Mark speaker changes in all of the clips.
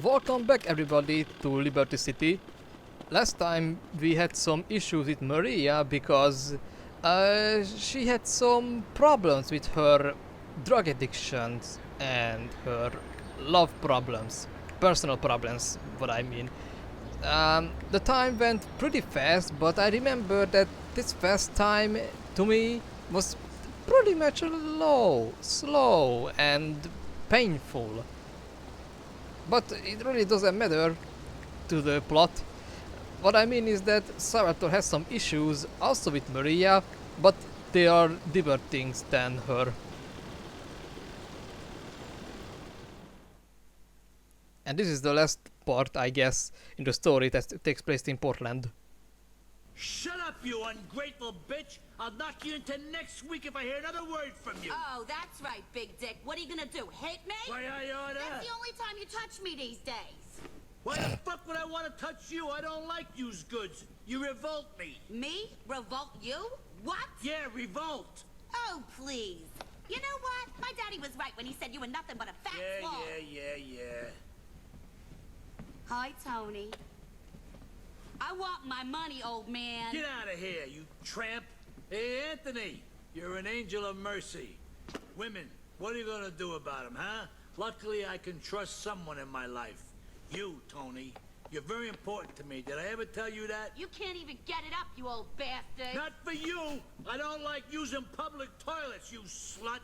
Speaker 1: Welcome back everybody to Liberty City. Last time we had some issues with Maria because she had some problems with her drug addictions and her love problems, personal problems, what I mean. The time went pretty fast, but I remember that this fast time to me was pretty much slow and painful. But it really doesn't matter to the plot. What I mean is that Salvatore has some issues also with Maria, but they are deeper things than her. And this is the last part, I guess, in the story that takes place in Portland.
Speaker 2: Shut up, you ungrateful bitch! I'll knock you into next week if I hear another word from you!
Speaker 3: Oh, that's right, Big Dick. What are you gonna do, hit me?
Speaker 2: Why, I oughta...
Speaker 3: That's the only time you touch me these days.
Speaker 2: Why the fuck would I want to touch you? I don't like used goods. You revolt me.
Speaker 3: Me? Revolt you? What?
Speaker 2: Yeah, revolt.
Speaker 3: Oh, please. You know what? My daddy was right when he said you were nothing but a fat slob.
Speaker 2: Yeah.
Speaker 3: Hi, Tony. I want my money, old man.
Speaker 2: Get out of here, you tramp. Hey, Anthony, you're an angel of mercy. Women, what are you gonna do about them, huh? Luckily, I can trust someone in my life. You, Tony. You're very important to me. Did I ever tell you that?
Speaker 3: You can't even get it up, you old bastard.
Speaker 2: Not for you. I don't like using public toilets, you slut.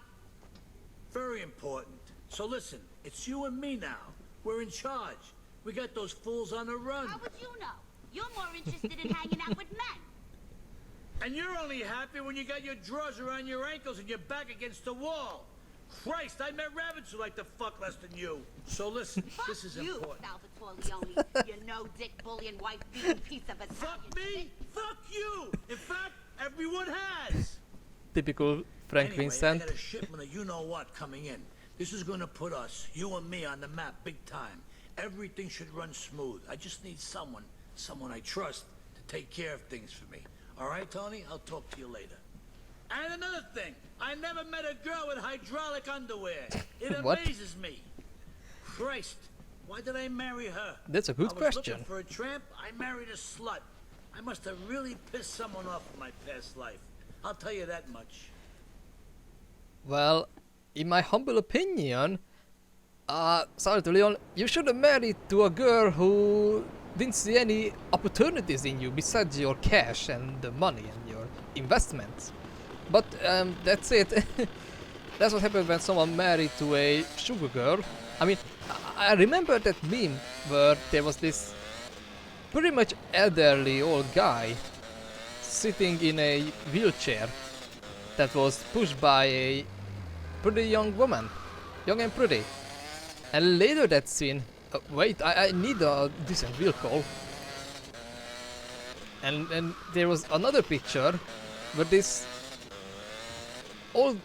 Speaker 2: Very important. So listen, it's you and me now. We're in charge. We got those fools on the run.
Speaker 3: How would you know? You're more interested in hanging out with men.
Speaker 2: And you're only happy when you got your drawers around your ankles and your back against the wall. Christ, I met rabbits who like to fuck less than you. So listen, this is
Speaker 3: you,
Speaker 2: important.
Speaker 3: Salvatore Leone. You no-dick, bully, wife-beating piece of Italian
Speaker 2: Fuck me?
Speaker 3: shit.
Speaker 2: Fuck you! In fact, everyone has.
Speaker 1: Typical Frank
Speaker 2: Anyway,
Speaker 1: Vincent.
Speaker 2: I got a shipment of you-know-what coming in. This is gonna put us, you and me, on the map big time. Everything should run smooth. I just need someone I trust, to take care of things for me. All right, Tony? I'll talk to you later. And another thing, I never met a girl with hydraulic underwear. It
Speaker 1: What?
Speaker 2: amazes me. Christ, why did I marry her?
Speaker 1: That's a good
Speaker 2: I was
Speaker 1: question.
Speaker 2: looking for a tramp, I married a slut. I must have really pissed someone off in my past life. I'll tell you that much.
Speaker 1: Well, in my humble opinion, Salvatore Leone, you should have married to a girl who didn't see any opportunities in you besides your cash and the money and your investments. But that's it. That's what happened when someone married to a sugar girl. I mean, I remember that meme where there was this pretty much elderly old guy sitting in a wheelchair that was pushed by a pretty young woman. Young and pretty. And later that scene, wait, I need a decent vehicle. And there was another picture where this old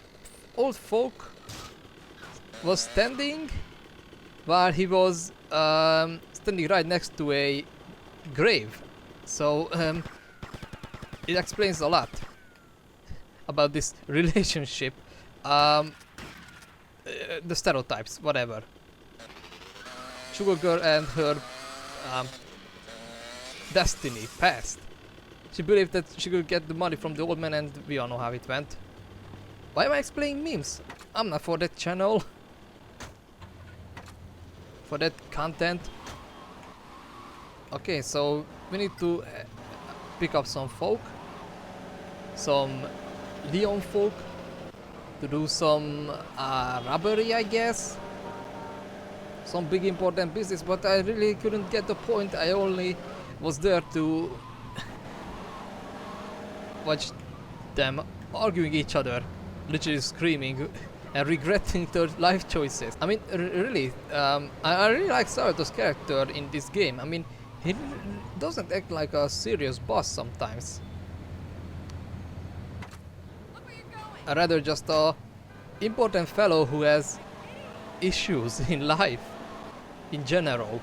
Speaker 1: folk was standing while he was standing right next to a grave. So it explains a lot about this relationship, the stereotypes, whatever. Sugar girl and her destiny, past. She believed that she could get the money from the old man, and we all know how it went. Why am I explaining memes? I'm not for that channel. For that content. Okay, so we need to pick up some folk. Some Leon folk. To do some robbery, I guess. Some big important business, but I really couldn't get the point. I only was there to watch them arguing each other, literally screaming and regretting their life choices. I mean, really, I really like Salvatore's character in this game. I mean, he doesn't act like a serious boss sometimes. Rather just a important fellow who has issues in life in general.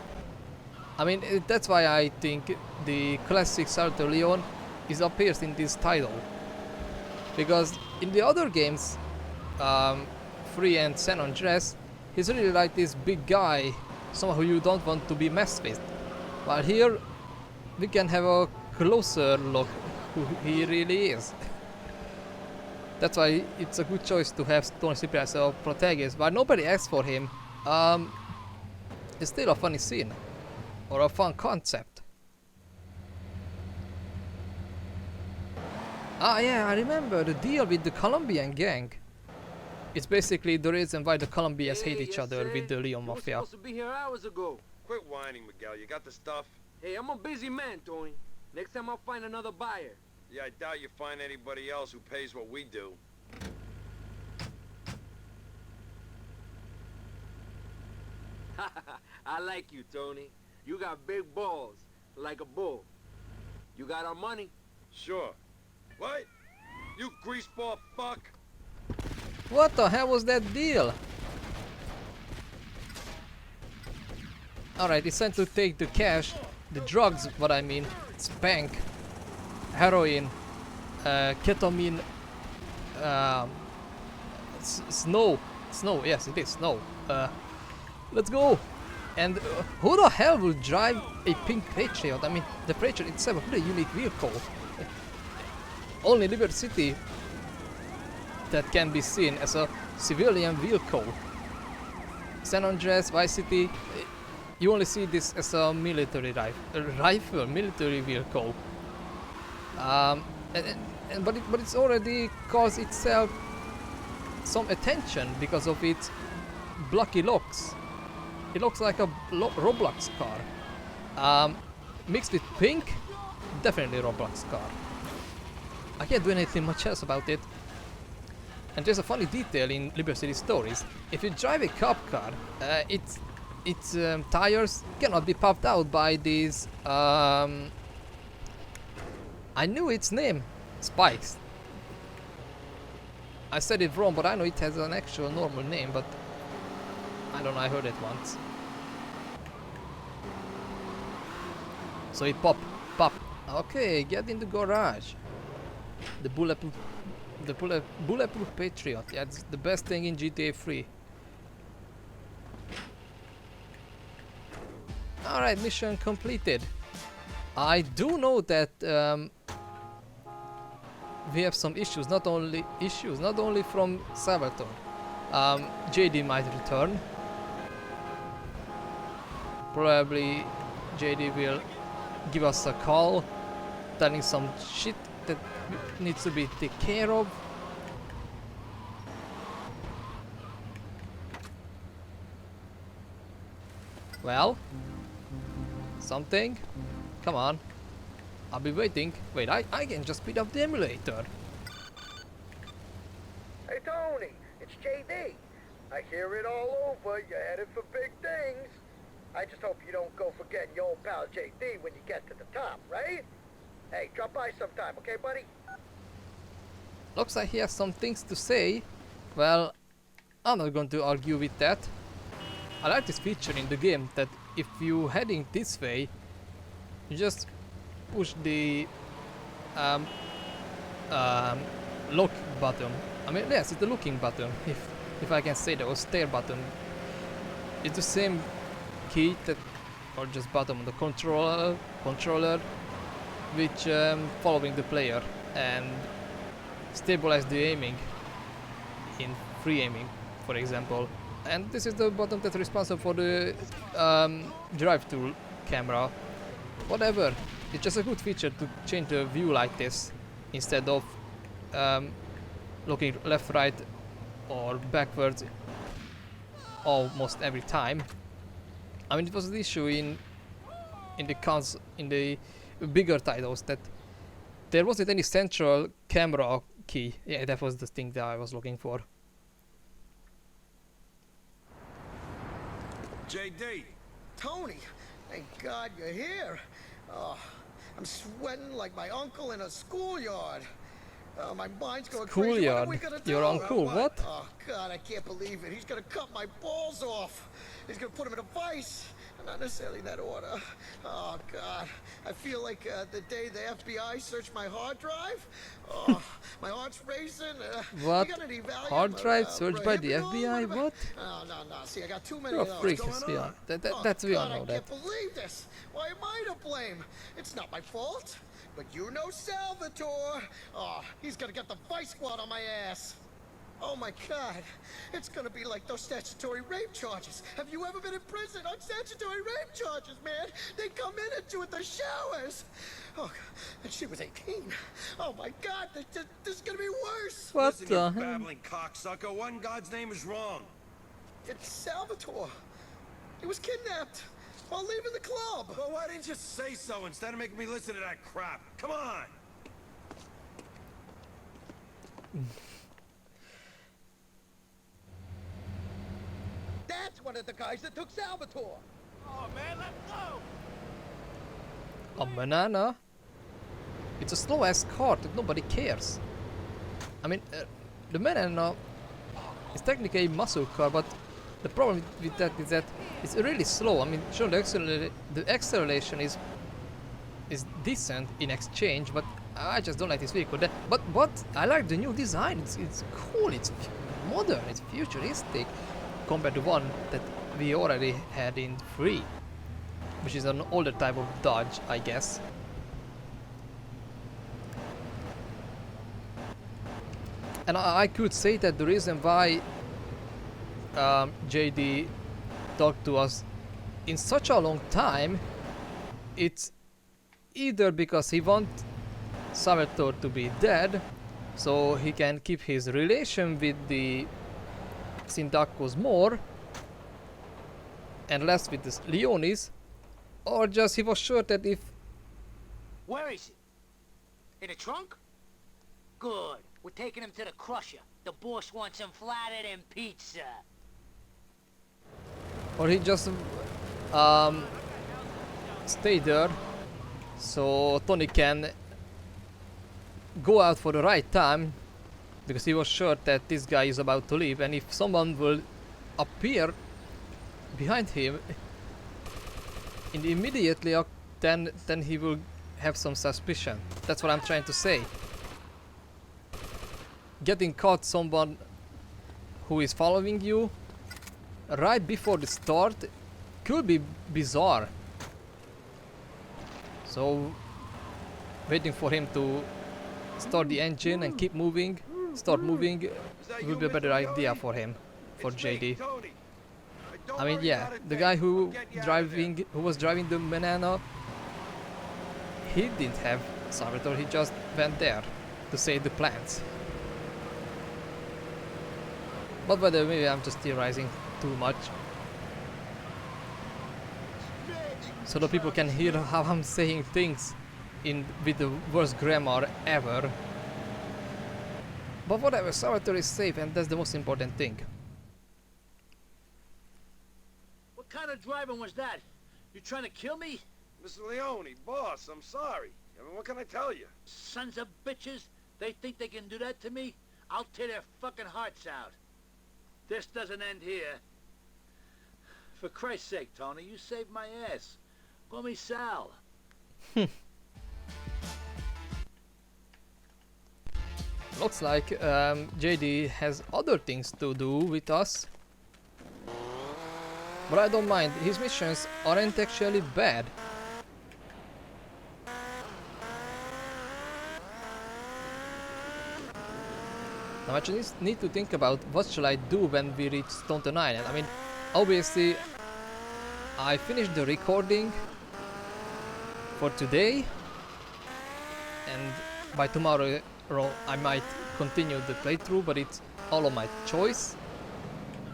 Speaker 1: I mean, that's why I think the classic Salvatore Leone is appears in this title, because in the other games, Free and San Andreas, he's really like this big guy someone who you don't want to be messed with. While here, we can have a closer look who he really is. That's why it's a good choice to have Tony Slippery as a protagonist. While nobody asks for him, it's still a funny scene or a fun concept. Ah yeah, I remember the deal with the Colombian gang. It's basically the reason why the Colombians hate each other with the Leon Mafia.
Speaker 4: You were supposed to be here hours ago.
Speaker 5: Quit whining, Miguel. You got the stuff?
Speaker 4: Hey, I'm a busy man, Tony. Next time I'll find another buyer.
Speaker 5: Yeah, I doubt you find anybody else who pays what we do.
Speaker 4: I like you, Tony. You got big balls, like a bull. You got our money?
Speaker 5: Sure. What? You greaseball fuck?
Speaker 1: What the hell was that deal? Alright, it's time to take the cash, the drugs, what I mean, spank, heroin, ketamine, snow, yes it is, snow. Let's go! And who the hell will drive a pink Patriot? I mean, the Patriot itself is a pretty unique vehicle. Only Liberty City that can be seen as a civilian vehicle. San Andreas, Vice City, you only see this as a military military vehicle. But it's already caused itself some attention because of its blocky looks. It looks like a Roblox car. Mixed with pink, definitely Roblox car. I can't do anything much else about it. And there's a funny detail in Liberty City stories. If you drive a cop car, its tires cannot be popped out by these, I knew its name, spikes. I said it wrong, but I know it has an actual normal name, but I don't know, I heard it once. So it pop. Okay, get in the garage. The bulletproof Patriot. Yeah, it's the best thing in GTA 3. Alright, mission completed. I do know that we have some issues, not only from Salvatore. JD might return. Probably JD will give us a call, telling some shit that needs to be taken care of. Well, something? Come on. I'll be waiting. Wait, I can just speed up the emulator.
Speaker 6: Hey Tony, it's JD. I hear it all over. You're headed for big things. I just hope you don't go forgetting your old pal JD when you get to the top, right? Hey, drop by sometime, okay, buddy?
Speaker 1: Looks like he has some things to say. Well, I'm not going to argue with that. I like this feature in the game that if you heading this way, you just push the lock button. I mean, yes, it's the looking button, if I can say that, or stare button. It's the same key that, or just button on the controller, which following the player and stabilize the aiming in free aiming, for example. And this is the button that's responsible for the drive-through camera. Whatever, it's just a good feature to change the view like this instead of looking left, right, or backwards almost every time. I mean, it was the issue in the bigger titles that there wasn't any central camera key. Yeah, that was the thing that I was looking for.
Speaker 5: JD.
Speaker 6: Tony, thank God you're here. Oh, I'm sweating like my uncle in a schoolyard. My mind's going crazy. What are we gonna do?
Speaker 1: Your uncle, what?
Speaker 6: Oh God, I can't believe it. He's gonna cut my balls off. He's gonna put them in a vice. not necessarily that order. Oh, God. I feel like the day the FBI searched my hard drive. Oh, my heart's racing.
Speaker 1: What?
Speaker 6: You got any Valium
Speaker 1: Hard
Speaker 6: or,
Speaker 1: drive searched by the
Speaker 6: Prohibidol,
Speaker 1: FBI?
Speaker 6: whatever?
Speaker 1: What?
Speaker 6: Oh, no. See, I got too many
Speaker 1: You're
Speaker 6: of
Speaker 1: a
Speaker 6: those.
Speaker 1: freak,
Speaker 6: What's
Speaker 1: we
Speaker 6: going
Speaker 1: all.
Speaker 6: on?
Speaker 1: That's we all
Speaker 6: God,
Speaker 1: know
Speaker 6: I
Speaker 1: that.
Speaker 6: can't believe this. Why am I to blame? It's not my fault. But you know Salvatore. Oh, he's gonna get the vice squad on my ass. Oh my God, it's gonna be like those statutory rape charges. Have you ever been in prison on statutory rape charges, man? They come in at you at the showers. Oh, and she was 18. Oh my God, this is gonna be worse.
Speaker 1: What
Speaker 5: Listen,
Speaker 1: the
Speaker 5: you
Speaker 1: hell?
Speaker 5: babbling cocksucker. What in God's name is wrong?
Speaker 6: It's Salvatore. He was kidnapped while leaving the club.
Speaker 5: Well, why didn't you say so instead of making me listen to that crap? Come on!
Speaker 6: That's one of the guys that took Salvatore.
Speaker 5: Oh, man, let's go!
Speaker 1: A banana? It's a slow ass car that nobody cares. I mean, the banana is technically a muscle car, but the problem with that is that it's really slow. I mean, sure, the acceleration is decent in exchange, but I just don't like this vehicle. But I like the new design. It's cool. It's modern. It's futuristic compared to one that we already had in 3, which is an older type of Dodge, I guess. And I could say that the reason why JD talked to us in such a long time, it's either because he wants Salvatore to be dead, so he can keep his relation with the Sindacos more and less with the Leonis, or just he was sure that if...
Speaker 7: Where is he? In the trunk? Good. We're taking him to the crusher. The boss wants him flattered in pizza.
Speaker 1: Or he just stay there so Tony can go out for the right time, because he was sure that this guy is about to leave, and if someone will appear behind him immediately, then he will have some suspicion. That's what I'm trying to say. Getting caught someone who is following you right before the start could be bizarre. So waiting for him to start the engine and keep moving, start moving, would be a better idea for him, for JD. I mean, yeah, the guy who was driving the banana, he didn't have Salvatore, he just went there to save the plants. But whether maybe I'm just theorizing too much, so that people can hear how I'm saying things with the worst grammar ever. But whatever, Salvatore is safe, and that's the most important thing.
Speaker 7: What kind of driving was that? You trying to kill me?
Speaker 5: Mr. Leone, boss, I'm sorry. I mean, what can I tell you?
Speaker 7: Sons of bitches? They think they can do that to me? I'll tear their fucking hearts out. This doesn't end here. For Christ's sake, Tony, you saved my ass. Call me Sal.
Speaker 1: Looks like JD has other things to do with us. But I don't mind, his missions aren't actually bad. Now I just need to think about what shall I do when we reach Staunton Island. I mean, obviously I finished the recording for today, and by tomorrow I might continue the playthrough, but it's all of my choice.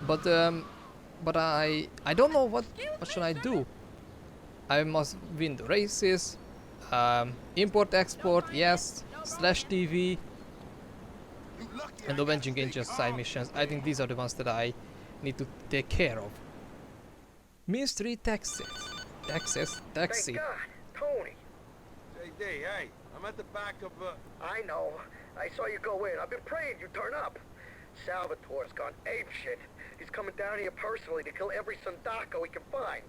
Speaker 1: But I don't know what should I do. I must win the races, import export, yes, /TV, and avenging angels side missions. I think these are the ones that I need to take care of. Mystery taxi.
Speaker 6: Thank God, Tony.
Speaker 5: JD, hey, I'm at the back of,
Speaker 6: I know. I saw you go in. I've been praying you'd turn up. Salvatore's gone apeshit. He's coming down here personally to kill every Sandaco he can find.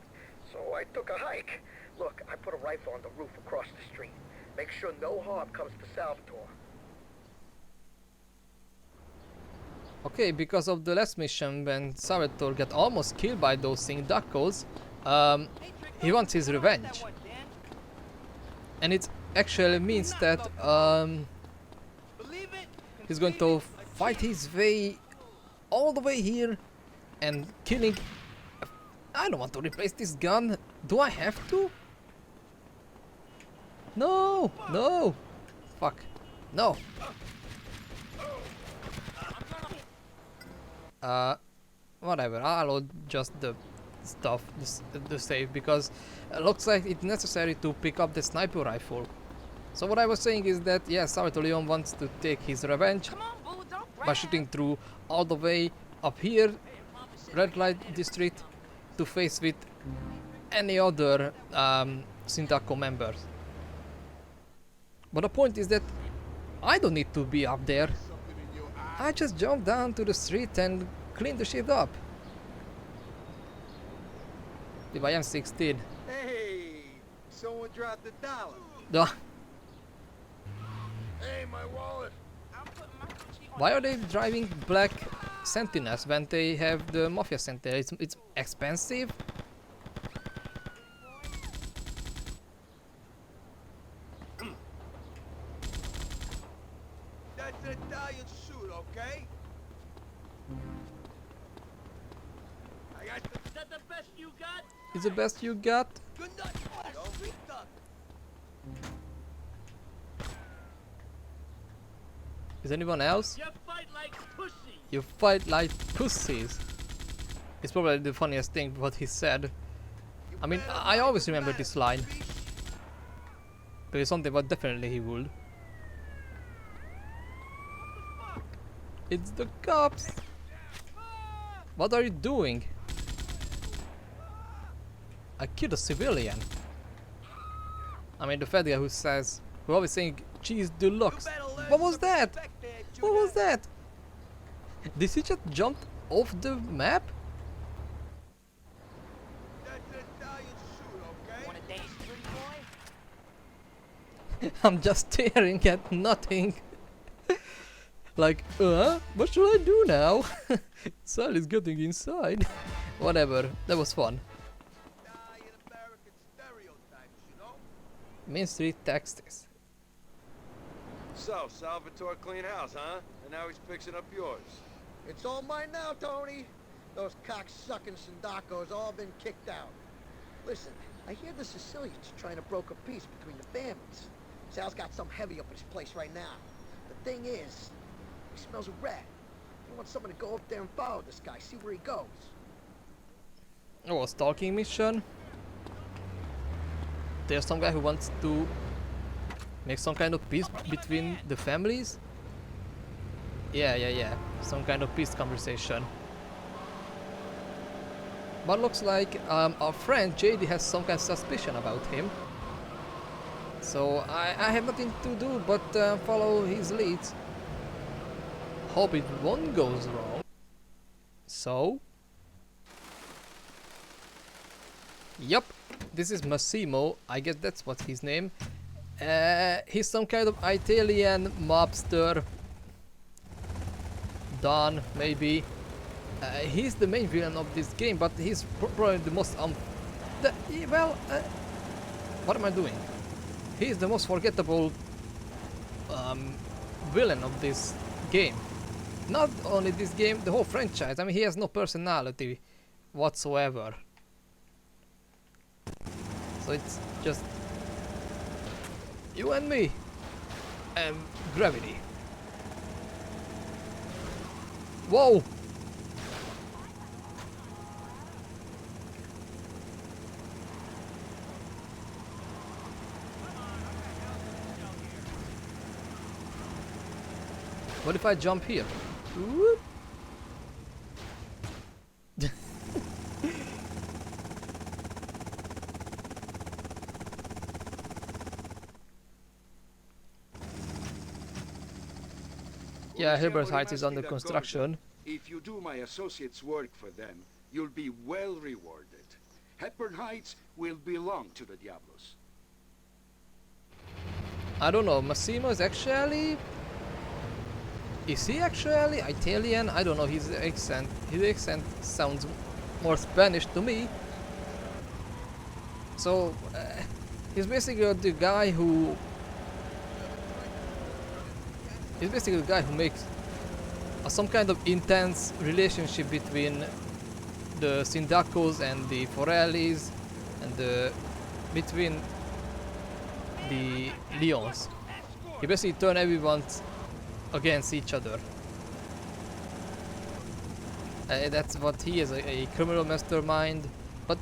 Speaker 6: So I took a hike. Look, I put a rifle on the roof across the street. Make sure no harm comes to Salvatore.
Speaker 1: Okay, because of the last mission when Salvatore got almost killed by those Sindacos, he wants his revenge. And it actually means that he's going to fight his way all the way here and killing... I don't want to replace this gun. Do I have to? No! No! Fuck. No! Whatever, I'll load just the stuff, the save, because it looks like it's necessary to pick up the sniper rifle. So what I was saying is that, yeah, Salvatore Leon wants to take his revenge by shooting through all the way up here, red light district, to face with any other Sindaco members. But the point is that I don't need to be up there. I just jump down to the street and clean the shit up. If I am 16.
Speaker 5: Hey, someone dropped $1.
Speaker 1: Duh.
Speaker 5: Hey, my wallet.
Speaker 1: Why are they driving black Sentinels when they have the Mafia Sentinel? It's expensive?
Speaker 5: That's an Italian suit, okay? I got the
Speaker 7: Is that the best you got?
Speaker 1: Is the best you got?
Speaker 5: good night. Street thug.
Speaker 1: Is anyone else?
Speaker 7: You fight like pussy.
Speaker 1: You fight like pussies. It's probably the funniest thing what he said. I mean, I always remember this line. But it's something what definitely he would. It's the cops! What are you doing? I killed a civilian. I mean, the fat guy who always saying, "Cheese deluxe." What was that? What was that? Did he just jump off the map?
Speaker 5: That's an Italian suit, okay?
Speaker 7: Want a dance, pretty boy?
Speaker 1: I'm just staring at nothing. Like, what should I do now? Sal is getting inside. Whatever, that was fun.
Speaker 5: Italian American stereotypes, you know?
Speaker 1: Main Street Texas.
Speaker 5: So, Salvatore clean house, huh? And now he's fixing up yours.
Speaker 6: It's all mine now, Tony. Those cock-sucking Sindacos all been kicked out. Listen, I hear the Sicilians are trying to broker peace between the families. Sal's got some heavy up at his place right now. The thing is, he smells a rat. He wants someone to go up there and follow this guy, see where he goes.
Speaker 1: Oh, a stalking mission? There's some guy who wants to make some kind of peace between the families? Yeah. Some kind of peace conversation. But looks like our friend JD has some kind of suspicion about him. So I have nothing to do but follow his leads. Hope it won't go wrong. So? Yup, this is Massimo. I guess that's what his name. He's some kind of Italian mobster. Don, maybe. He's the main villain of this game, but he's probably the most what am I doing? He's the most forgettable villain of this game. Not only this game, the whole franchise. I mean, he has no personality whatsoever. So it's just you and me and gravity. Whoa! What if I jump here? Whoop. Yeah, Hilbert Heights is under construction.
Speaker 8: If you do my associate's work for them, you'll be well rewarded. Hepburn Heights will belong to the Diablos.
Speaker 1: I don't know, Massimo is actually... Is he actually Italian? I don't know, his accent sounds more Spanish to me. So, he's basically the guy who... He's basically the guy who makes some kind of intense relationship between the Sindacos and the Forellis and between the Leons. He basically turned everyone against each other. That's what he is, a criminal mastermind. But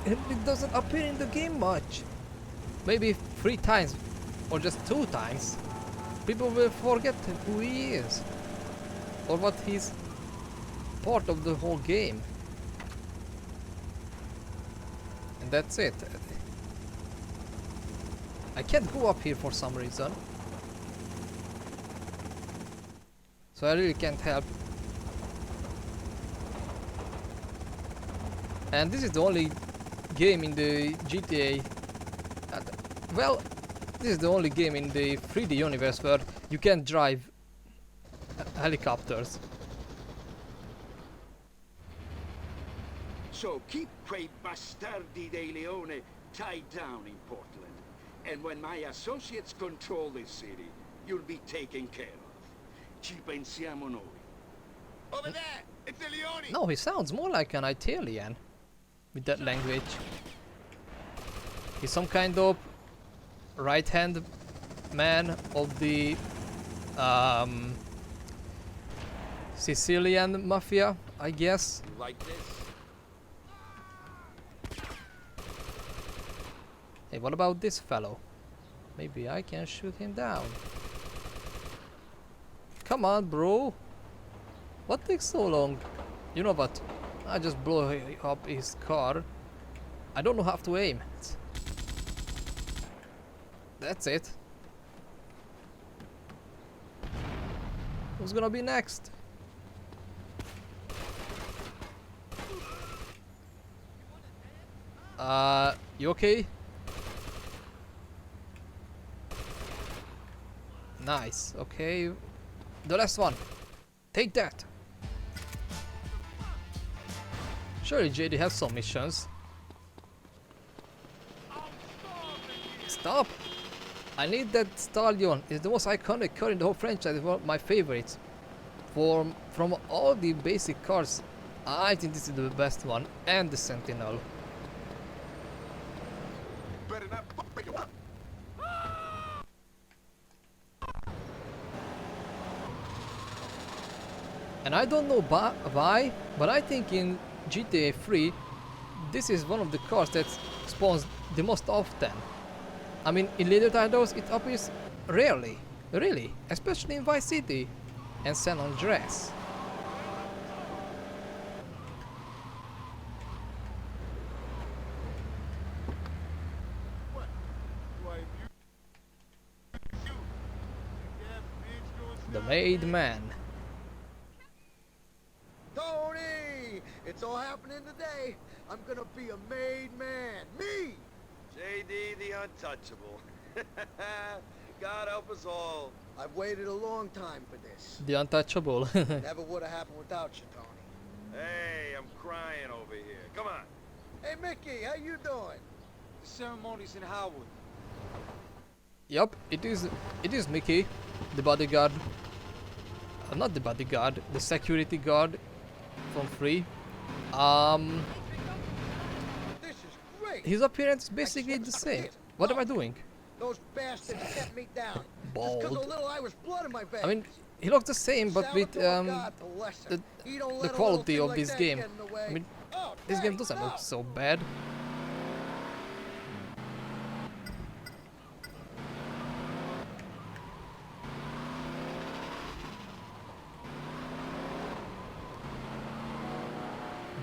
Speaker 1: it doesn't appear in the game much. Maybe 3 times or just 2 times. People will forget who he is or what he's part of the whole game. And that's it. I can't go up here for some reason. So I really can't help. And this is the only game in the GTA. Well, this is the only game in the 3D universe where you can drive helicopters.
Speaker 8: So keep quei bastardi dei Leone tied down in Portland. And when my associates control this city, you'll be taken care of. Ci pensiamo noi.
Speaker 5: Over there! It's the Leone!
Speaker 1: No, he sounds more like an Italian with that language. He's some kind of right-hand man of the Sicilian mafia, I guess.
Speaker 4: You like this?
Speaker 1: Hey, what about this fellow? Maybe I can shoot him down. Come on, bro. What takes so long? You know what? I just blow up his car. I don't know how to aim. That's it. Who's gonna be next? You okay? Nice, okay. The last one. Take that. Surely JD has some missions. Stop! I need that stallion. It's the most iconic car in the whole franchise. It's one of my favorites. From all the basic cars, I think this is the best one. And the Sentinel.
Speaker 5: Better not break it up.
Speaker 1: And I don't know why, but I think in GTA 3, this is one of the cars that spawns the most often. I mean, in later titles it appears rarely, really, especially in Vice City and San Andreas. The Made Man.
Speaker 6: Tony! It's all happening today. I'm gonna be a made man. Me!
Speaker 5: JD the Untouchable. God help us all.
Speaker 6: I've waited a long time for this.
Speaker 1: The Untouchable.
Speaker 6: Never would have happened without you, Tony.
Speaker 5: Hey, I'm crying over here. Come on.
Speaker 6: Hey, Mickey, how you doing?
Speaker 4: The ceremony's in Howard.
Speaker 1: Yup, it is Mickey, the bodyguard. Not the bodyguard, the security guard from 3.
Speaker 6: This is great.
Speaker 1: His appearance is basically the same. What am I doing?
Speaker 6: Those bastards kept me down. Just 'cause a
Speaker 1: Bald.
Speaker 6: little Irish blood in my veins.
Speaker 1: I mean, he looks the same, but with
Speaker 6: God bless
Speaker 1: the
Speaker 6: him. He don't
Speaker 1: the
Speaker 6: let a
Speaker 1: quality
Speaker 6: little
Speaker 1: of
Speaker 6: thing
Speaker 1: this
Speaker 6: like that
Speaker 1: game.
Speaker 6: get in the way.
Speaker 1: I mean,
Speaker 6: Oh,
Speaker 1: this game
Speaker 6: hey,
Speaker 1: doesn't
Speaker 6: no.
Speaker 1: look so bad.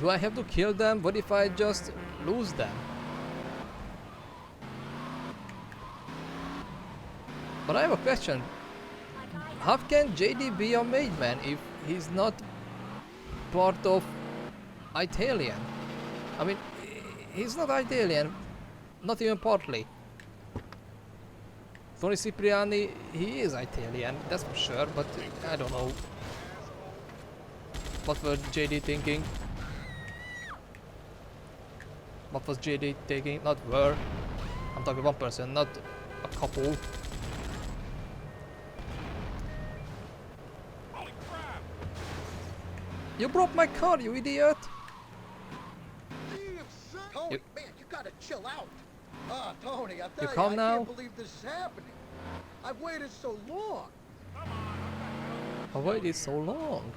Speaker 1: Do I have to kill them? What if I just lose them? But I have a question. How can JD be a made man if he's not part of Italian? I mean, he's not Italian, not even partly. Tony Cipriani, he is Italian, that's for sure, but I don't know. What was JD thinking? What was JD thinking? Not were. I'm talking one person, not a couple. You broke my car, you idiot!
Speaker 6: Tony,
Speaker 1: You-
Speaker 6: man, you gotta chill out. Ah, Tony, I tell you,
Speaker 1: calm
Speaker 6: I
Speaker 1: now?
Speaker 6: can't believe this is happening. I've waited so long.
Speaker 1: I waited so long.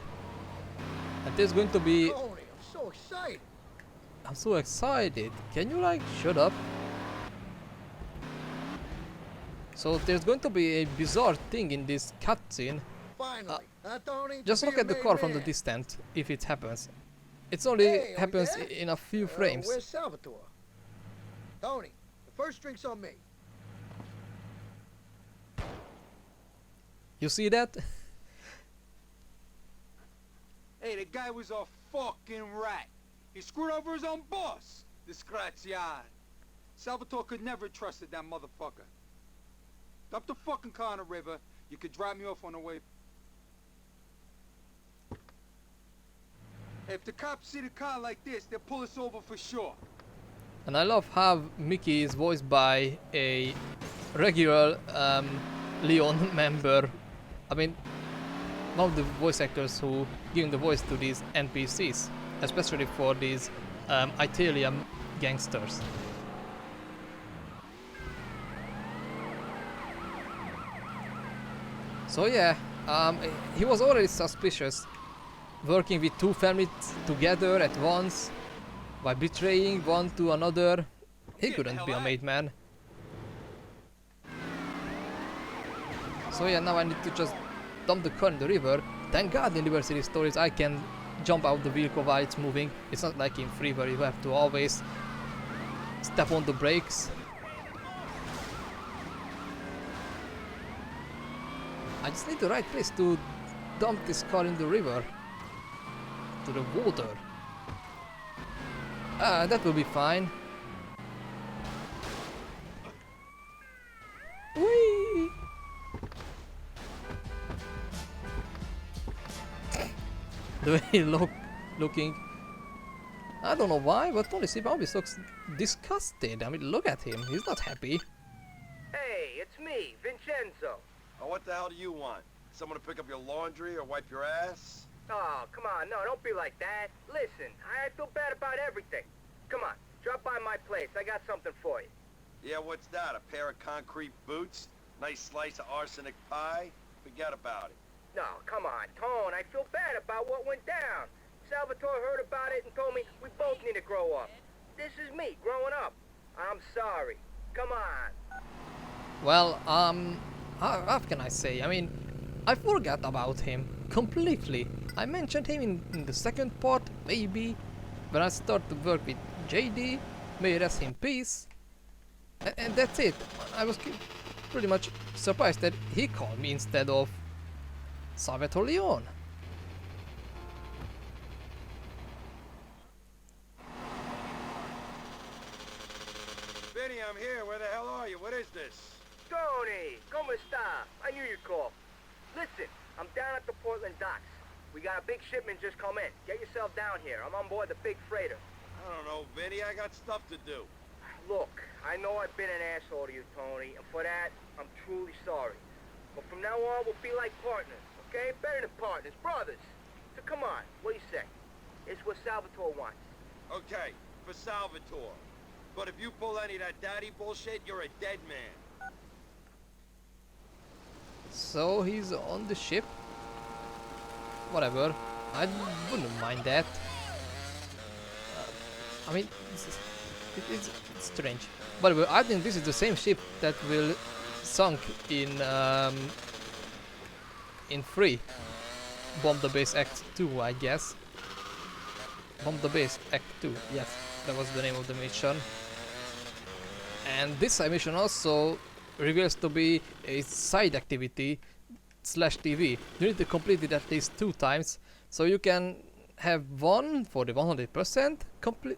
Speaker 1: And there's going to be...
Speaker 6: Tony, I'm so excited.
Speaker 1: I'm so excited. Can you like shut up? So there's going to be a bizarre thing in this cutscene.
Speaker 6: Finally, Tony?
Speaker 1: Just
Speaker 6: to
Speaker 1: look
Speaker 6: be a
Speaker 1: at the
Speaker 6: made
Speaker 1: car from the
Speaker 6: man.
Speaker 1: distance, if it happens. It's only
Speaker 6: Hey, are we
Speaker 1: happens
Speaker 6: there?
Speaker 1: in a few frames.
Speaker 6: Where's Salvatore? Tony, the first drink's on me.
Speaker 1: You see that?
Speaker 4: Hey, the guy was a fucking rat. He screwed over his own boss. Disgraziato. Salvatore could never have trusted that motherfucker. Dump the fucking car in the river. You could drop me off on the way. If the cops see the car like this, they'll pull us over for sure.
Speaker 1: And I love how Mickey is voiced by a regular Leon member. I mean, one of the voice actors who giving the voice to these NPCs, especially for these Italian gangsters. So yeah, he was already suspicious, working with two families together at once, by betraying one to another. He couldn't be a made man. So yeah, now I need to just dump the car in the river. Thank God in Liberty Stories I can jump out the vehicle while it's moving. It's not like in Free where you have to always step on the brakes. I just need the right place to dump this car in the river. To the water. Ah, that will be fine. Whee! The way he looking. I don't know why, but Tony always looks disgusted. I mean, look at him. He's not happy.
Speaker 6: Hey, it's me, Vincenzo.
Speaker 5: Oh, what the hell do you want? Someone to pick up your laundry or wipe your ass?
Speaker 6: Oh, come on, no, don't be like that. Listen, I feel bad about everything. Come on, drop by my place. I got something for you.
Speaker 5: Yeah, what's that? A pair of concrete boots? Nice slice of arsenic pie? Forget about it.
Speaker 6: No, come on, Tone, I feel bad about what went down. Salvatore heard about it and told me we both need to grow up. This is me, growing up. I'm sorry. Come on.
Speaker 1: Well, how can I say? I mean, I forgot about him completely. I mentioned him in the second part, maybe, when I started to work with JD, may he rest in peace. And that's it. I was pretty much surprised that he called me instead of Salvatore Leon.
Speaker 5: Vinny, I'm here. Where the hell are you? What is this?
Speaker 6: Tony, ¿cómo está? I knew you'd call. Listen, I'm down at the Portland docks. We got a big shipment just come in. Get yourself down here. I'm on board the big freighter.
Speaker 5: I don't know, Vinny. I got stuff to do.
Speaker 6: Look, I know I've been an asshole to you, Tony, and for that, I'm truly sorry. But from now on, we'll be like partners, okay? Better than partners, brothers. So come on, what do you say? It's what Salvatore wants.
Speaker 5: Okay, for Salvatore. But if you pull any of that daddy bullshit, you're a dead man.
Speaker 1: So he's on the ship. Whatever. I wouldn't mind that. I mean, it's strange. By the way, I think this is the same ship that will sunk in 3. Bomb the Base Act 2, I guess. Bomb the Base Act 2, yes, that was the name of the mission. And this mission also reveals to be a side activity /TV. You need to complete it at least 2 times, so you can have one for the 100%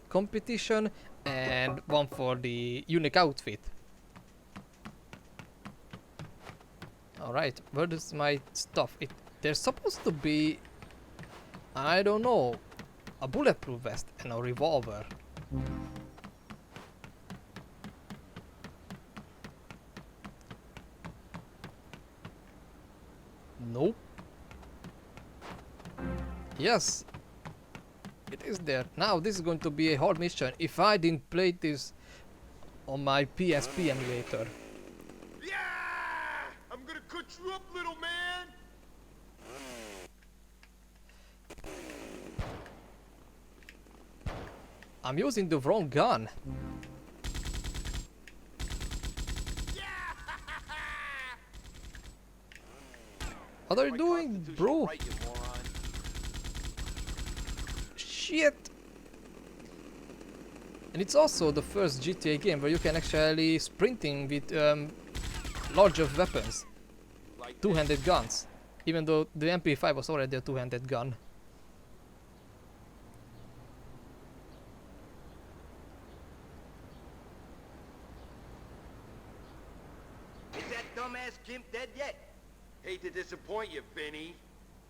Speaker 1: competition and one for the unique outfit. Alright, where is my stuff? There's supposed to be, I don't know, a bulletproof vest and a revolver. Nope. Yes, it is there. Now this is going to be a hard mission if I didn't play this on my PSP emulator.
Speaker 5: Yeah! I'm gonna cut you up, little man!
Speaker 1: I'm using the wrong gun. What are you doing, bro?
Speaker 5: Right, you moron.
Speaker 1: Shit! And it's also the first GTA game where you can actually sprinting with larger weapons,
Speaker 5: Like
Speaker 1: two-handed guns, even though the MP5 was already a two-handed gun.
Speaker 8: Is that dumbass Gimp dead yet?
Speaker 5: Hate to disappoint you, Vinny.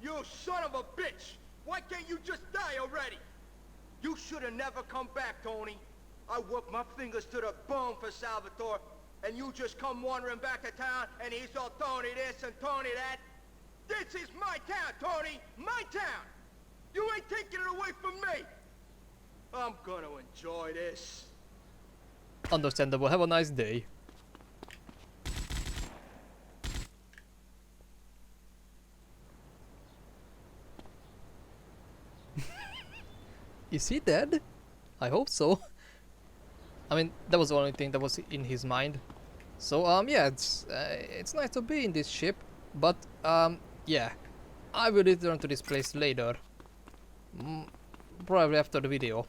Speaker 8: You son of a bitch! Why can't you just die already? You should have never come back, Tony. I worked my fingers to the bone for Salvatore, and you just come wandering back to town, and he's all Tony this and Tony that. This is my town, Tony! My town! You ain't taking it away from me! I'm gonna enjoy this.
Speaker 1: Understandable, have a nice day. Is he dead? I hope so. I mean, that was the only thing that was in his mind. So yeah, it's nice to be in this ship, but yeah, I will return to this place later. Probably after the video.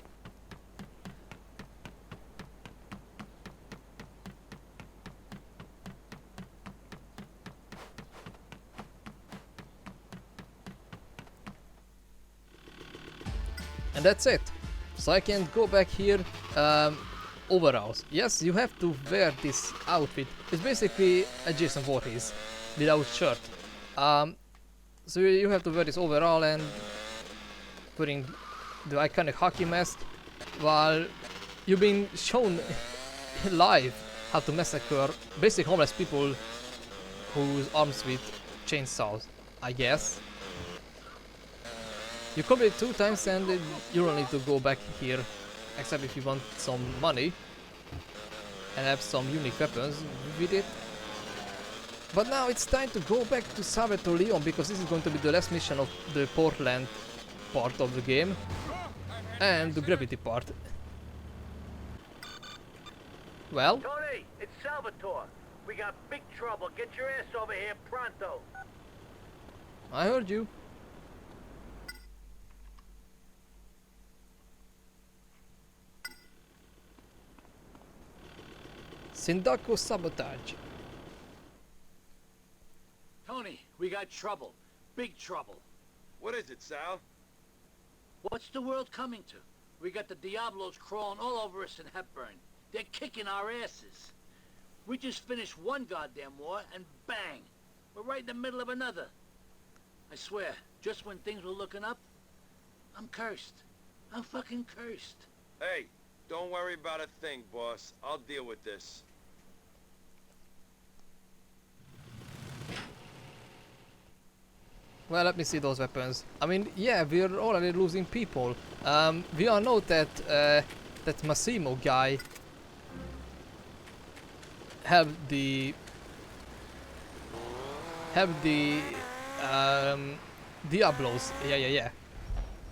Speaker 1: And that's it. So I can go back here. Overalls. Yes, you have to wear this outfit. It's basically a Jason Voorhees without shirt. So you have to wear this overall and putting the iconic hockey mask while you've been shown live how to massacre basic homeless people whose arms with chainsaws, I guess. You complete 2 times and you don't need to go back here, except if you want some money and have some unique weapons with it. But now it's time to go back to Salvatore Leon, because this is going to be the last mission of the Portland part of the game and the gravity part. Well,
Speaker 7: Tony, it's Salvatore. We got big trouble. Get your ass over here pronto.
Speaker 1: I heard you. Sindaco sabotage.
Speaker 7: Tony, we got trouble. Big trouble.
Speaker 5: What is it, Sal?
Speaker 7: What's the world coming to? We got the Diablos crawling all over us in Hepburn. They're kicking our asses. We just finished one goddamn war, and bang! We're right in the middle of another. I swear, just when things were looking up, I'm cursed. I'm fucking cursed.
Speaker 5: Hey, don't worry about a thing, boss. I'll deal with this.
Speaker 1: Well, let me see those weapons. I mean, yeah, we're already losing people. We all know that that Massimo guy have the Diablos. Yeah.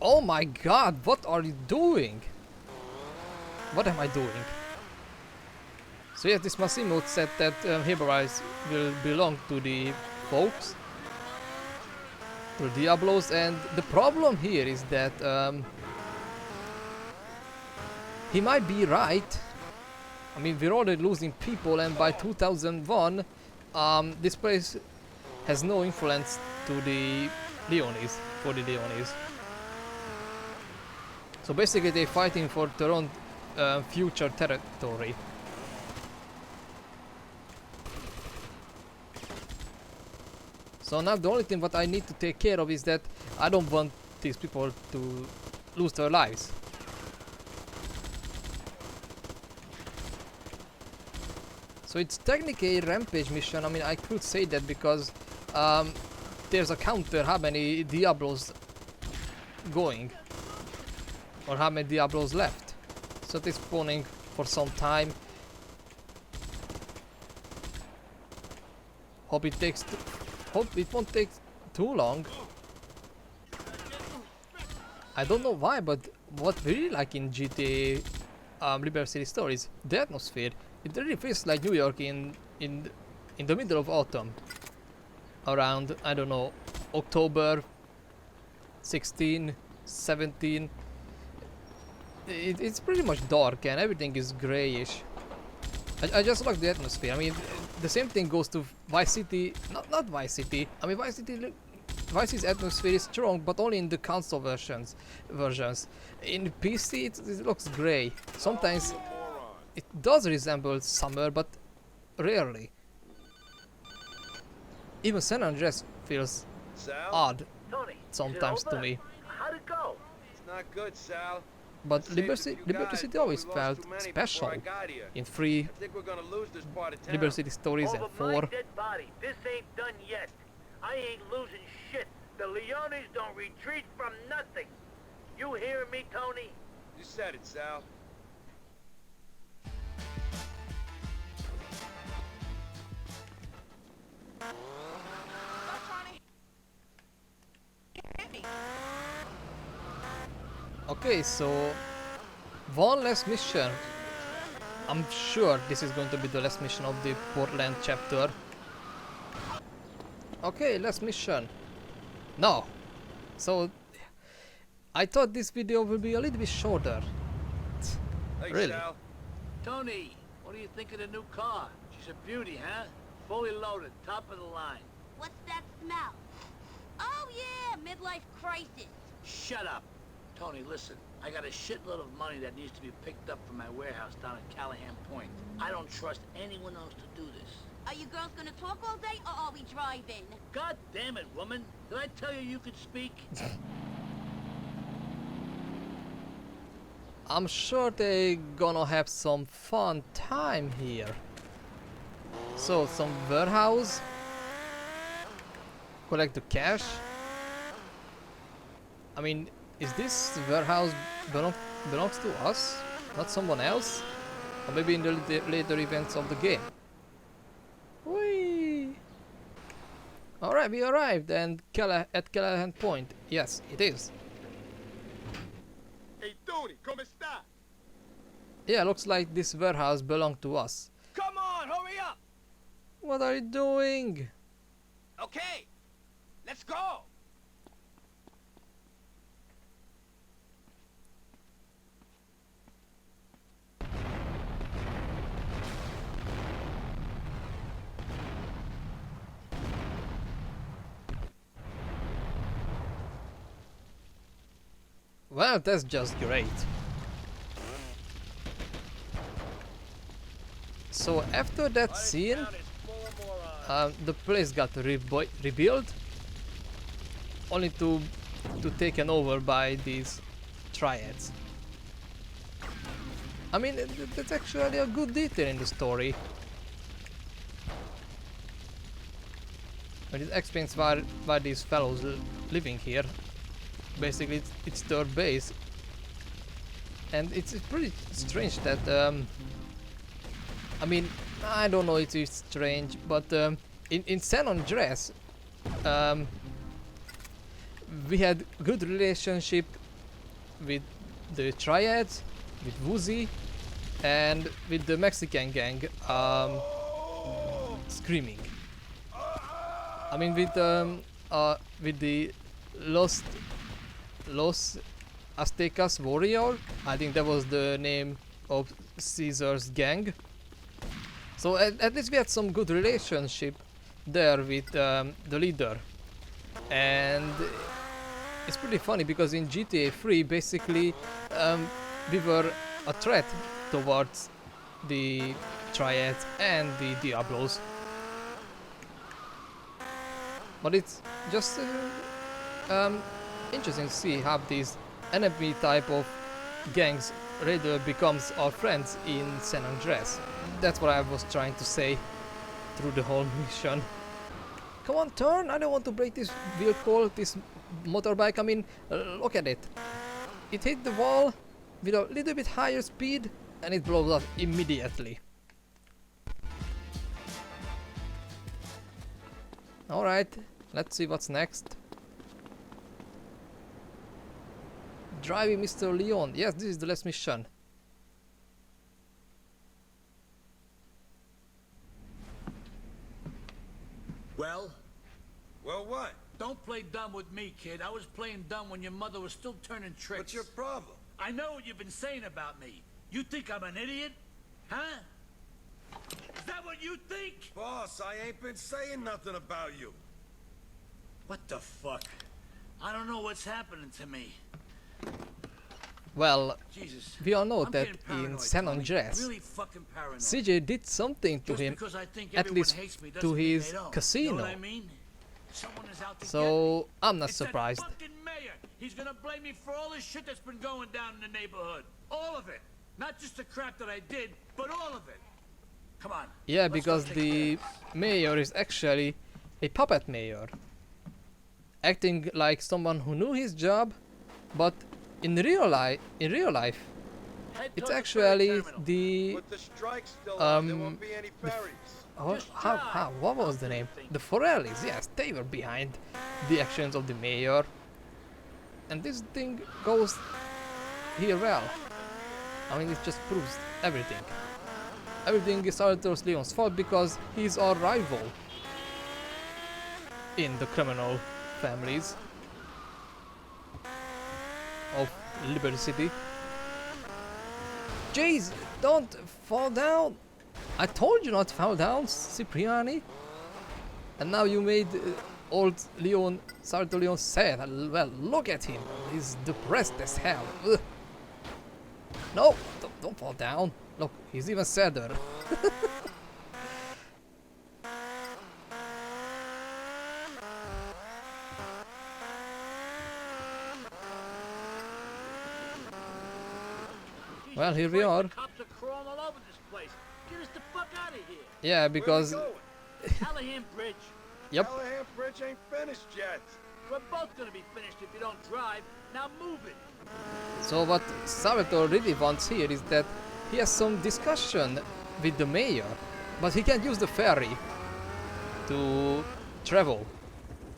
Speaker 1: Oh my God! What are you doing? What am I doing? So yes, this Massimo said that Herbarize will belong to the folks, to the Diablos, and the problem here is that he might be right. I mean, we're already losing people, and by 2001, this place has no influence to the Leonis, for the Leonis. So basically they're fighting for their own future territory. So now the only thing what I need to take care of is that I don't want these people to lose their lives. So it's technically a rampage mission. I mean, I could say that because there's a counter how many Diablos going or how many Diablos left. So it's spawning for some time. Hope it won't take too long. I don't know why, but what we really like in GTA Liberty City Stories, the atmosphere. It really feels like New York in the middle of autumn. Around, I don't know, October 16, 17. It's pretty much dark and everything is grayish. I just like the atmosphere. I mean, the same thing goes to Vice City. Not Vice City. I mean, Vice City's atmosphere is strong, but only in the console versions. In PC, it looks grey. Sometimes it does resemble summer, but rarely. Even San Andreas feels
Speaker 5: Sal?
Speaker 1: odd
Speaker 7: Tony,
Speaker 1: sometimes to me.
Speaker 7: How'd it go?
Speaker 5: It's not good, Sal.
Speaker 1: But
Speaker 5: Saved a few
Speaker 1: Liberty
Speaker 5: guys,
Speaker 1: City
Speaker 5: but
Speaker 1: always
Speaker 5: we lost
Speaker 1: felt
Speaker 5: too many
Speaker 1: special
Speaker 5: before I got here.
Speaker 1: in 3
Speaker 5: I think we're gonna lose this part of town.
Speaker 1: Liberty City Stories and 4.
Speaker 7: dead body. This ain't done yet. I ain't losing shit. The Leones don't retreat from nothing. You hear me, Tony?
Speaker 5: You said it, Sal.
Speaker 1: Okay, so one last mission. I'm sure this is going to be the last mission of the Portland chapter. Okay, last mission. No. So I thought this video will be a little bit shorter.
Speaker 5: Hey,
Speaker 1: Really?
Speaker 5: Sal.
Speaker 7: Tony, what do you think of the new car? She's a beauty, huh? Fully loaded, top of the line.
Speaker 3: What's that smell? Oh yeah, midlife crisis.
Speaker 7: Shut up. Tony, listen. I got a shitload of money that needs to be picked up from my warehouse down at Callahan Point. I don't trust anyone else to do this.
Speaker 3: Are you girls gonna talk all day, or are we driving?
Speaker 7: God damn it, woman. Did I tell you you could speak?
Speaker 1: I'm sure they're gonna have some fun time here. So some warehouse. Collect the cash. I mean, is this warehouse belongs to us, not someone else? Or maybe in the later events of the game. Whee! Alright, we arrived and at Callahan Point. Yes, it is.
Speaker 8: Hey, Tony, ¿cómo está?
Speaker 1: Yeah, looks like this warehouse belonged to us.
Speaker 8: Come on, hurry up.
Speaker 1: What are you doing?
Speaker 8: Okay, let's go.
Speaker 1: Well, that's just great. So after that scene, the place got rebuilt, only to taken over by these triads. I mean, that's actually a good detail in the story. And it explains why these fellows living here. Basically, it's their base, and it's pretty strange that I mean, I don't know if it's strange, but in San Andreas we had good relationship with the triads, with Woozy, and with the Mexican gang Screaming. I mean, with the Los Aztecas Warrior, I think that was the name of Caesar's gang. So at least we had some good relationship there with the leader, and It's pretty funny because in GTA 3 basically we were a threat towards the Triads and the Diablos. But it's just interesting to see how these enemy type of gangs rather becomes our friends in San Andreas. That's what I was trying to say through the whole mission. Come on, turn! I don't want to break this vehicle, this motorbike. I mean, look at it. It hit the wall with a little bit higher speed and it blows up immediately. Alright, let's see what's next. Driving Mr. Leon. Yes, this is the last mission.
Speaker 2: Well,
Speaker 5: Well, what?
Speaker 2: don't play dumb with me, kid. I was playing dumb when your mother was still turning tricks.
Speaker 5: What's your problem?
Speaker 2: I know what you've been saying about me. You think I'm an idiot? Huh? Is that what you think?
Speaker 5: Boss, I ain't been saying nothing about you.
Speaker 2: What the fuck? I don't know what's happening to me.
Speaker 1: Well,
Speaker 2: Jesus.
Speaker 1: we all know
Speaker 2: I'm
Speaker 1: that
Speaker 2: getting
Speaker 1: in
Speaker 2: paranoid,
Speaker 1: San
Speaker 2: Tony.
Speaker 1: Andreas,
Speaker 2: Really fucking paranoid.
Speaker 1: CJ did something to
Speaker 2: Just
Speaker 1: him,
Speaker 2: because I think
Speaker 1: at
Speaker 2: everyone
Speaker 1: least
Speaker 2: hates me
Speaker 1: to
Speaker 2: doesn't mean
Speaker 1: his
Speaker 2: they don't.
Speaker 1: casino.
Speaker 2: You know what I mean? Someone is out to get me.
Speaker 1: So I'm not
Speaker 2: It's
Speaker 1: surprised.
Speaker 2: That fucking mayor. He's gonna blame me for all the shit that's been going down in the neighborhood. All of it. Not just the crap that I did, but all of it. Come on.
Speaker 1: Yeah,
Speaker 2: let's go
Speaker 1: because
Speaker 2: take
Speaker 1: the
Speaker 2: care of this.
Speaker 1: mayor is actually a puppet mayor, acting like someone who knew his job, but in real life,
Speaker 2: Head
Speaker 1: it's
Speaker 2: towards the
Speaker 1: actually
Speaker 2: ferry terminal.
Speaker 1: the
Speaker 5: With the strike still on, there
Speaker 1: Um,
Speaker 5: won't be any ferries.
Speaker 1: what was the name? The Forellis, yes, they were behind the actions of the mayor, and this thing goes here well. I mean, it just proves everything. Everything is Salvatore Leon's fault because he's our rival in the criminal families of Liberty City. Jeez, don't fall down! I told you not to fall down, Cipriani. And now you made old Leon, Salvatore Leon sad. Well, look at him. He's depressed as hell. Ugh. No, don't fall down. Look, he's even sadder. Well, here we are.
Speaker 7: The cops are crawling all over this place. Get us the fuck out of here.
Speaker 1: Yeah, because
Speaker 5: Where we going?
Speaker 7: Callahan Bridge.
Speaker 1: yep.
Speaker 5: Callahan Bridge ain't finished yet.
Speaker 7: We're both gonna be finished if you don't drive. Now move it.
Speaker 1: So what Salvatore really wants here is that he has some discussion with the mayor, but he can't use the ferry to travel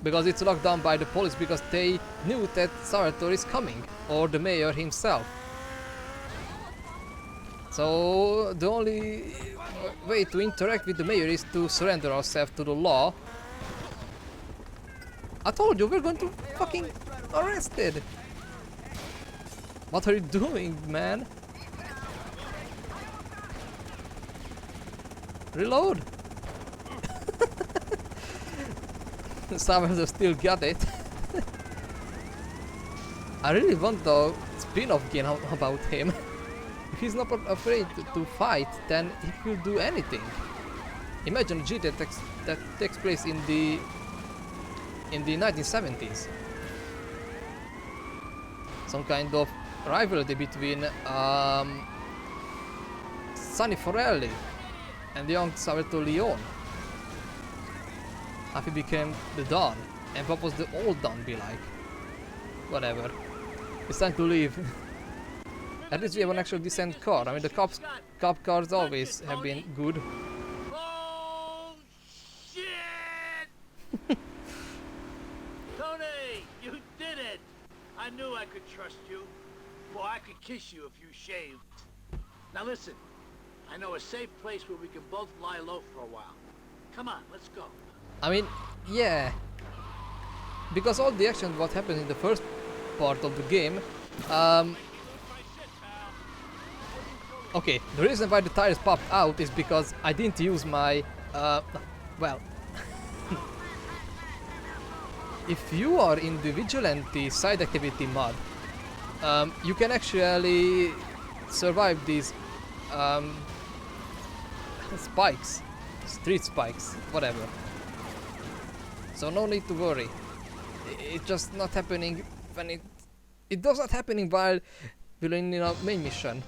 Speaker 1: because it's locked down by the police because they knew that Salvatore is coming, or the mayor himself. So the only way to interact with the mayor is to surrender ourselves to the law. I told you we're going to fucking arrested. What are you doing, man? Reload! Salvador still got it. I really want the spin-off game about him. If he's not afraid to fight, then he could do anything. Imagine a GTA that takes place in the 1970s. Some kind of rivalry between Sonny Forelli and young Salvatore Leon. How he became the Don, and what was the old Don be like? Whatever. It's time to leave. At least we have an actual decent car. I mean, the cop cars always have been good.
Speaker 7: Oh shit! Tony, you did it! I knew I could trust you. Boy, I could kiss you if you shaved. Now listen, I know a safe place where we can both lie low for a while. Come on, let's go.
Speaker 1: I mean, yeah. Because all the action what happened in the first part of the game, okay, the reason why the tires popped out is because I didn't use my, well, if you are in the vigilante side activity mod, you can actually survive these spikes, street spikes, whatever. So no need to worry. It's just not happening when it does not happening while we're in a main mission.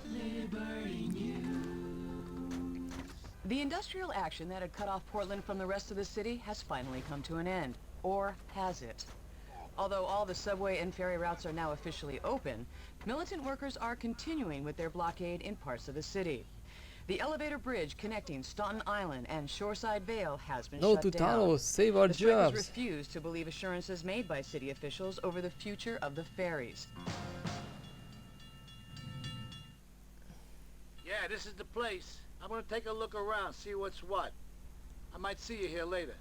Speaker 9: The industrial action that had cut off Portland from the rest of the city has finally come to an end. Or has it? Although all the subway and ferry routes are now officially open, militant workers are continuing with their blockade in parts of the city. The elevator bridge connecting Staunton Island and Shoreside Vale has been
Speaker 1: No
Speaker 9: shut
Speaker 1: to
Speaker 9: down.
Speaker 1: tunnels, save our
Speaker 9: The strikers
Speaker 1: jobs.
Speaker 9: refuse to believe assurances made by city officials over the future of the ferries.
Speaker 7: Yeah, this is the place. I'm gonna take a look around, see what's what. I might see you here later.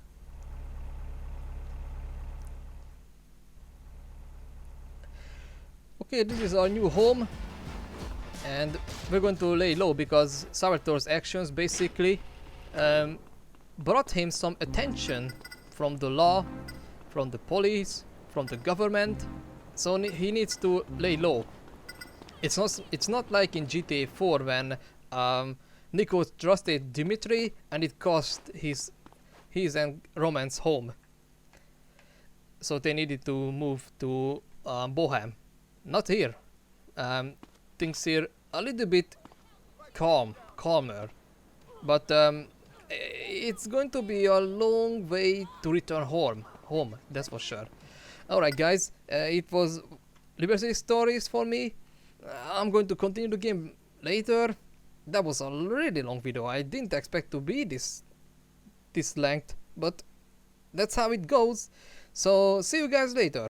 Speaker 1: Okay, this is our new home, and we're going to lay low because Salvatore's actions basically brought him some attention from the law, from the police, from the government. So he needs to lay low. It's not like in GTA 4 when Nico trusted Dimitri and it cost his and Roman's home. So they needed to move to Bohem. Not here. Things here a little bit calmer. But it's going to be a long way to return home, that's for sure. Alright guys, it was Liberty Stories for me. I'm going to continue the game later. That was a really long video. I didn't expect to be this length, but that's how it goes. So see you guys later.